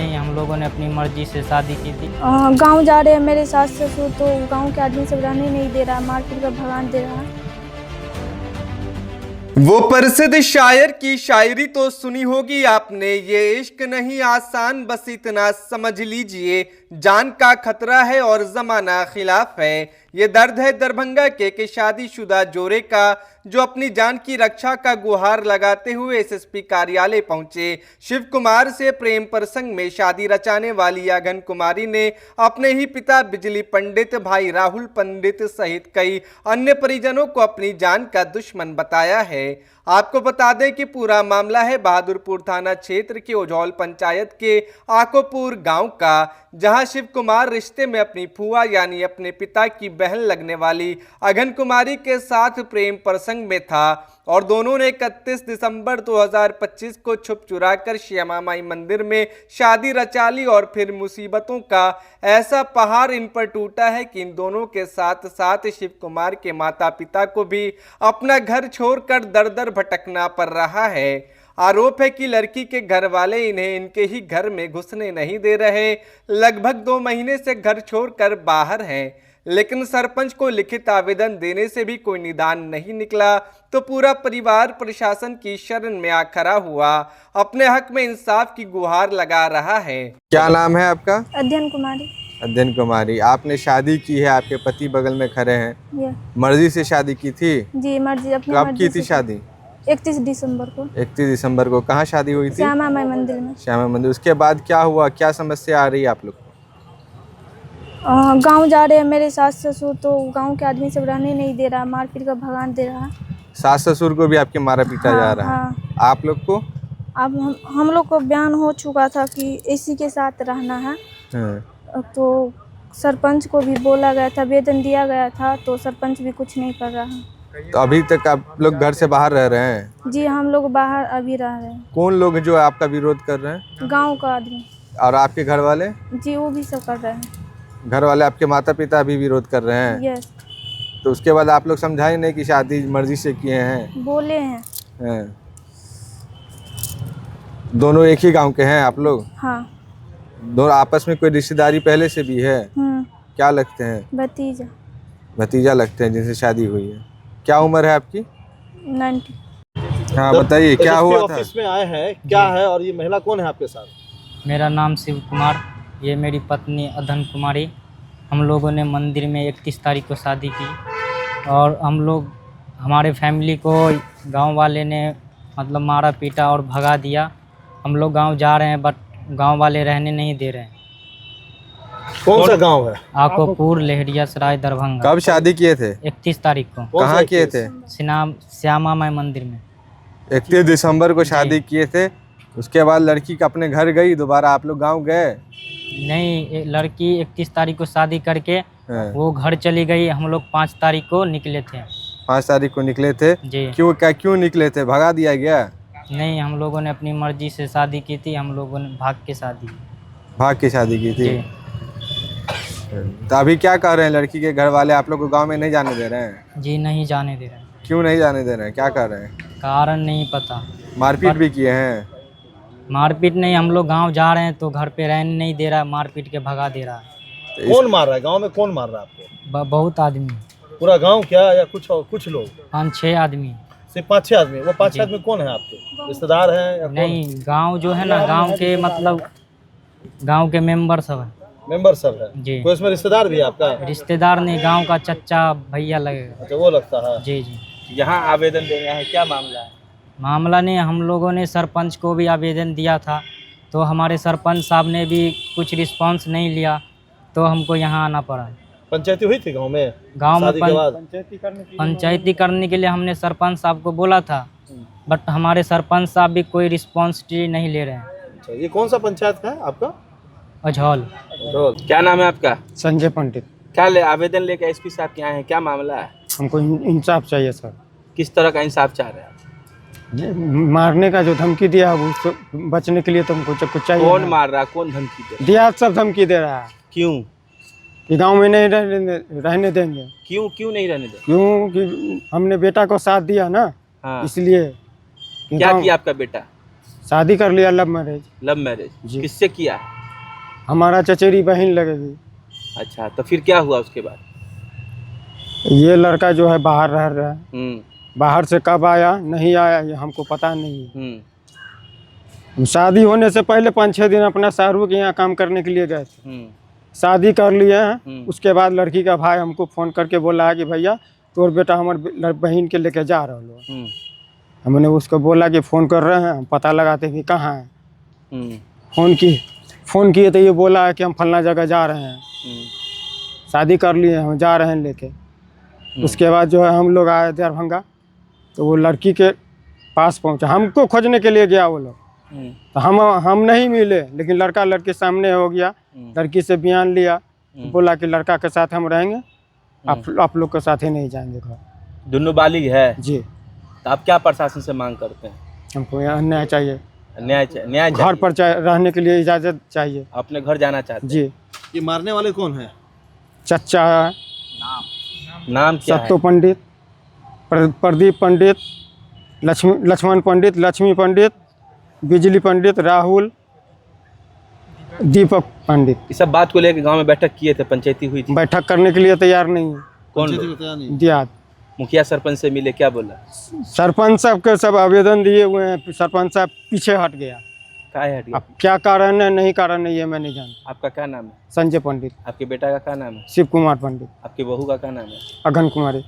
नहीं, हम लोगों ने अपनी मर्जी से शादी की थी। गांव जा रहे हैं मेरे सास ससुर, तो गांव के आदमी सब रहने नहीं दे रहा, मारपीट कर भगान दे रहा। वो प्रसिद्ध शायर की शायरी तो सुनी होगी आपने, ये इश्क नहीं आसान बस इतना समझ लीजिए, जान का खतरा है और जमाना खिलाफ है। ये दर्द है दरभंगा के शादीशुदा जोड़े का, जो अपनी जान की रक्षा का गुहार लगाते हुए एसएसपी कार्यालय पहुंचे। शिव कुमार से प्रेम प्रसंग में शादी रचाने वाली अघन कुमारी ने अपने ही पिता बिजली पंडित, भाई राहुल पंडित सहित कई अन्य परिजनों को अपनी जान का दुश्मन बताया है। आपको बता दें कि पूरा मामला है बहादुरपुर थाना क्षेत्र के ओझौल पंचायत के आकोपुर गांव का, जहां शिव कुमार रिश्ते में अपनी फुआ यानी अपने पिता की बहन लगने वाली अघन कुमारी के साथ प्रेम प्रसंग में था और दोनों ने 31 दिसंबर 2025 को छुप चुरा कर श्यामा माई मंदिर में शादी रचा ली और फिर मुसीबतों का ऐसा पहाड़ इन पर टूटा है कि इन दोनों के साथ साथ शिव कुमार के माता पिता को भी अपना घर छोड़कर दर दर भटकना पड़ रहा है। आरोप है कि लड़की के घर वाले इन्हें इनके ही घर में घुसने नहीं दे रहे। लगभग 2 महीने से घर छोड़कर बाहर हैं, लेकिन सरपंच को लिखित आवेदन देने से भी कोई निदान नहीं निकला, तो पूरा परिवार प्रशासन की शरण में आ खड़ा हुआ, अपने हक में इंसाफ की गुहार लगा रहा है। क्या नाम है आपका? अध्ययन कुमारी। अध्ययन कुमारी, आपने शादी की है, आपके पति बगल में खड़े हैं, ये मर्जी से शादी की थी? जी मर्जी, अपनी कब मर्जी की थी से। शादी? 31 दिसंबर को 31 दिसंबर को। कहाँ शादी हुई थी? श्यामा माई मंदिर में। श्यामा मंदिर। उसके बाद क्या हुआ, क्या समस्या आ रही है आप लोग? गांव जा रहे हैं मेरे सास ससुर, तो गांव के आदमी सब रहने नहीं दे रहा, मारपीट कर भगान दे रहा। सास ससुर को भी आपके मारा पीटा जा रहा है? हाँ। आप लोग को? अब हम लोग को बयान हो चुका था कि इसी के साथ रहना है, तो सरपंच को भी बोला गया था, आवेदन दिया गया था, तो सरपंच भी कुछ नहीं कर रहा है। तो अभी तक आप लोग घर से बाहर रह रहे हैं? जी हम लोग बाहर अभी रह रहे हैं। कौन लोग जो आपका विरोध कर रहे हैं? गांव का आदमी। और आपके घर वाले? जी वो भी सब कर रहे हैं। घर वाले आपके माता पिता भी विरोध कर रहे हैं? यस। तो उसके बाद आप लोग समझाए नहीं कि शादी मर्जी से किए हैं? बोले हैं। दोनों एक ही गांव के हैं आप लोग? हाँ। दोनों आपस में कोई रिश्तेदारी पहले से भी है? क्या लगते हैं? भतीजा। भतीजा लगते हैं जिनसे शादी हुई है। क्या उम्र है आपकी? 90। हाँ बताइए, क्या हुआ था? ऑफिस में आए हैं, क्या है और ये महिला कौन है आपके साथ? मेरा नाम शिव कुमार, ये मेरी पत्नी अधन कुमारी। हम लोगों ने मंदिर में 31 तारीख को शादी की और हम लोग हमारे फैमिली को गांव वाले ने मतलब मारा पीटा और भगा दिया। हम लोग गांव जा रहे हैं बट गांव वाले रहने नहीं दे रहे हैं। कौन सा गांव है? आकोपुर लहरिया सराय दरभंगा। कब शादी किए थे? 31 तारीख को। कहाँ किए थे? श्यामा माई मंदिर में। 31 दिसंबर को शादी किए थे। उसके बाद लड़की का अपने घर गई, दोबारा आप लोग गांव गए? नहीं, लड़की 31 तारीख को शादी करके वो घर चली गई। हम लोग 5 तारीख को निकले थे। 5 तारीख को निकले थे जी। क्यों निकले थे? भगा दिया गया? नहीं, हम लोगों ने अपनी मर्जी से शादी की थी। हम लोगों ने भाग के शादी की थी। तो अभी क्या कह रहे हैं लड़की के घर वाले? आप लोग को गांव में नहीं जाने दे रहे हैं? जी नहीं जाने दे रहे हैं। क्यों नहीं जाने दे रहे हैं? क्या कर रहे हैं? कारण नहीं पता। मारपीट भी किए हैं? मारपीट नहीं, हम लोग गांव जा रहे हैं तो घर पे रहने नहीं दे रहा, मारपीट के भगा दे रहा है। कौन मार रहा है गांव में? कौन मार रहा है आपको? बहुत आदमी। पूरा गांव क्या या कुछ लोग? 5-6 आदमी। सिर्फ 5-6 आदमी? वो 5-6 आदमी कौन है आपके? रिश्तेदार हैं या नहीं, गांव जो है ना, गांव के मतलब गांव के मेंबर सब है। मेंबर सब है जी। कोई इसमें रिश्तेदार भी है आपका? रिश्तेदार नहीं, गांव का चच्चा भैया लगेगा। अच्छा वो लगता है। जी जी। यहाँ आवेदन देना है, क्या मामला है? मामला नहीं, हम लोगों ने सरपंच को भी आवेदन दिया था, तो हमारे सरपंच साहब ने भी कुछ रिस्पांस नहीं लिया, तो हमको यहाँ आना पड़ा। पंचायती हुई थी गांव में? गांव में पंचायती करने के लिए हमने सरपंच साहब को बोला था, बट हमारे सरपंच साहब भी कोई रिस्पांस नहीं ले रहे हैं। अच्छा, ये कौन सा पंचायत का है आपका? ओझौल। क्या नाम है आपका? संजय पंडित। क्या आवेदन लेकर एसपी साहब के यहाँ है, क्या मामला है? हमको इंसाफ चाहिए सर। किस तरह का इंसाफ चाह रहे हैं आप? मारने का जो धमकी दिया है उससे बचने के लिए तुमको कुछ चाहिए। कौन मार रहा है? कौन धमकी दे? दिया सब धमकी दे रहा है। क्यों? कि गांव में नहीं रहने देंगे। क्यों नहीं रहने देंगे? क्योंकि हमने बेटा को साथ दिया ना। हाँ। इसलिए क्या किया आपका बेटा? शादी कर लिया, लव मैरिज। लव मैरिज किससे किया? हमारा चचेरी बहन लगेगी। अच्छा, तो फिर क्या हुआ उसके बाद? ये लड़का जो है बाहर रह रहा है, बाहर से कब आया नहीं आया ये हमको पता नहीं है। हम शादी होने से पहले 5-6 दिन अपना शाहरुख के यहाँ काम करने के लिए गए थे। शादी कर लिए हैं, उसके बाद लड़की का भाई हमको फ़ोन करके बोला है कि भैया तोर बेटा हमारे बहन के लेके जा रहा लो। हमने उसको बोला कि फ़ोन कर रहे हैं, हम पता लगाते कि कहाँ है। फ़ोन किए तो ये बोला है कि हम फलना जगह जा रहे हैं, शादी कर लिए हम जा रहे हैं लेके। उसके बाद जो है हम लोग आए दरभंगा, तो वो लड़की के पास पहुंचा, हमको खोजने के लिए गया वो लोग। तो हम नहीं मिले, लेकिन लड़का लड़के सामने हो गया, लड़की से बयान लिया, तो बोला कि लड़का के साथ हम रहेंगे, आप लोग के साथ ही नहीं जाएंगे घर। दोनों बालिग है जी। तो आप क्या प्रशासन से मांग करते हैं? हमको यहाँ न्याय चाहिए, न्याय न्याय घर पर रहने के लिए इजाज़त चाहिए। अपने घर जाना चाहते हैं? जी। ये मारने वाले कौन है? चचा है, नाम क्या है? सत्तो पंडित, प्रदीप पंडित, लक्ष्मण पंडित, लक्ष्मी पंडित, बिजली पंडित, राहुल, दीपक पंडित। इस सब बात को लेकर गांव में बैठक किए थे, पंचायती हुई थी? बैठक करने के लिए तैयार नहीं है। कौन लोग? दियाद मुखिया सरपंच से मिले, क्या बोला? सरपंच साहब के सब आवेदन दिए हुए हैं, सरपंच साहब पीछे हट गया। क्या है हट गया? अब क्या कारण है नहीं कारण है ये मैं नहीं जानता। आपका क्या नाम है? संजय पंडित। आपके बेटा का क्या नाम है? शिव कुमार पंडित। आपकी बहू का क्या नाम है? अघन कुमारी।